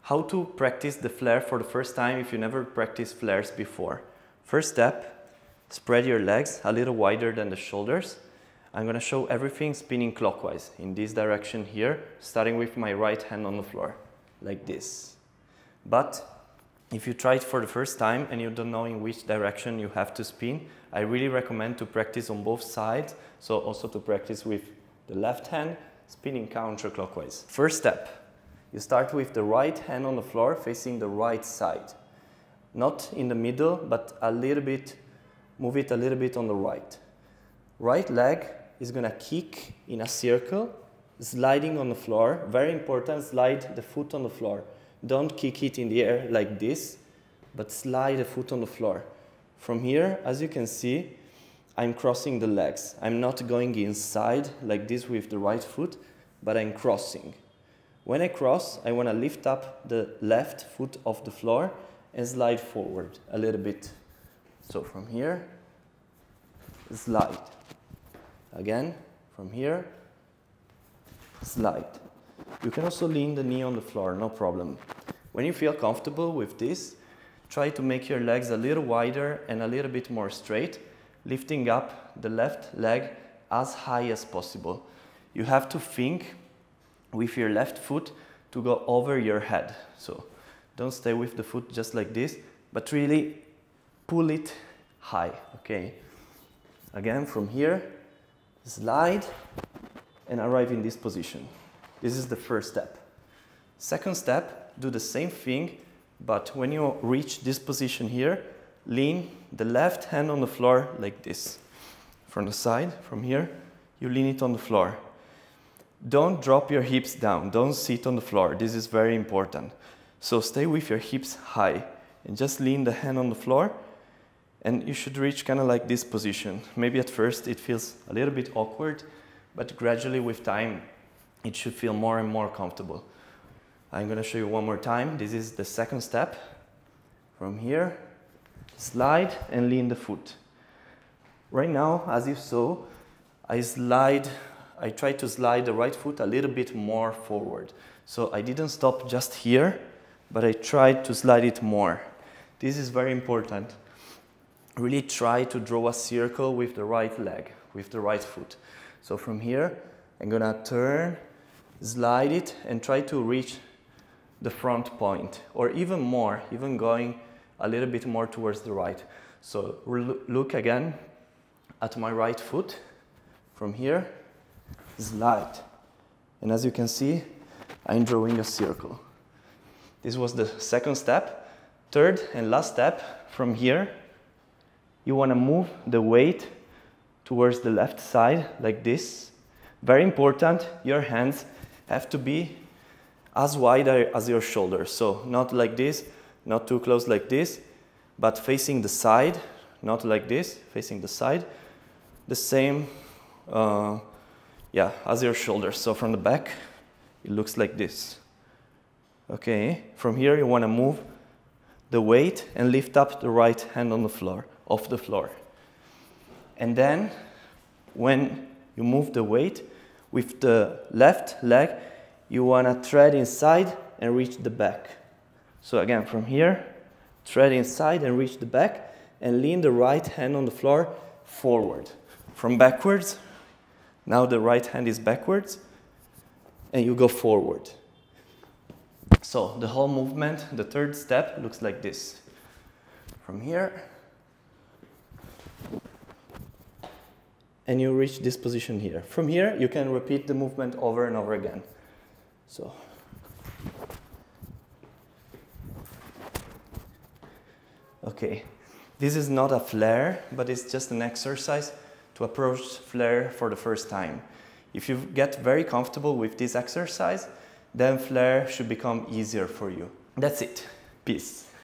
How to practice the flare for the first time if you never practiced flares before. First step, spread your legs a little wider than the shoulders. I'm going to show everything spinning clockwise in this direction here, starting with my right hand on the floor, like this. But if you try it for the first time and you don't know in which direction you have to spin, I really recommend to practice on both sides, so also to practice with the left hand, spinning counterclockwise. First step. You start with the right hand on the floor facing the right side. Not in the middle, but a little bit, move it a little bit on the right. Right leg is gonna kick in a circle, sliding on the floor. Very important, slide the foot on the floor. Don't kick it in the air like this, but slide the foot on the floor. From here, as you can see, I'm crossing the legs. I'm not going inside like this with the right foot, but I'm crossing. When I cross, I want to lift up the left foot off the floor and slide forward a little bit. So from here, slide. Again, from here, slide. You can also lean the knee on the floor, no problem. When you feel comfortable with this, try to make your legs a little wider and a little bit more straight, lifting up the left leg as high as possible. You have to think with your left foot to go over your head. So don't stay with the foot just like this, but really pull it high, okay? Again, from here, slide and arrive in this position. This is the first step. Second step, do the same thing, but when you reach this position here, lean the left hand on the floor like this. From the side, from here, you lean it on the floor. Don't drop your hips down, don't sit on the floor, this is very important. So stay with your hips high and just lean the hand on the floor and you should reach kind of like this position. Maybe at first it feels a little bit awkward, but gradually with time it should feel more and more comfortable. I'm going to show you one more time. This is the second step. From here, slide and lean the foot. Right now, as you saw, I tried to slide the right foot a little bit more forward. So I didn't stop just here, but I tried to slide it more. This is very important. Really try to draw a circle with the right leg, with the right foot. So from here, I'm gonna turn, slide it, and try to reach the front point, or even more, even going a little bit more towards the right. So look again at my right foot. From here, slide. And as you can see, I'm drawing a circle. This was the second step. Third and last step, from here, you want to move the weight towards the left side like this. Very important, your hands have to be as wide as your shoulders. So not like this, not too close like this, but facing the side, not like this, facing the side. The same as your shoulders. So from the back, it looks like this. Okay, from here you want to move the weight and lift up the right hand on the floor, off the floor. And then when you move the weight with the left leg, you want to tread inside and reach the back. So again, from here, tread inside and reach the back and lean the right hand on the floor forward. From backwards, now the right hand is backwards, and you go forward. So the whole movement, the third step, looks like this. From here, and you reach this position here. From here, you can repeat the movement over and over again. So, okay, this is not a flare, but it's just an exercise to approach flare for the first time. If you get very comfortable with this exercise, then flare should become easier for you. That's it. Peace.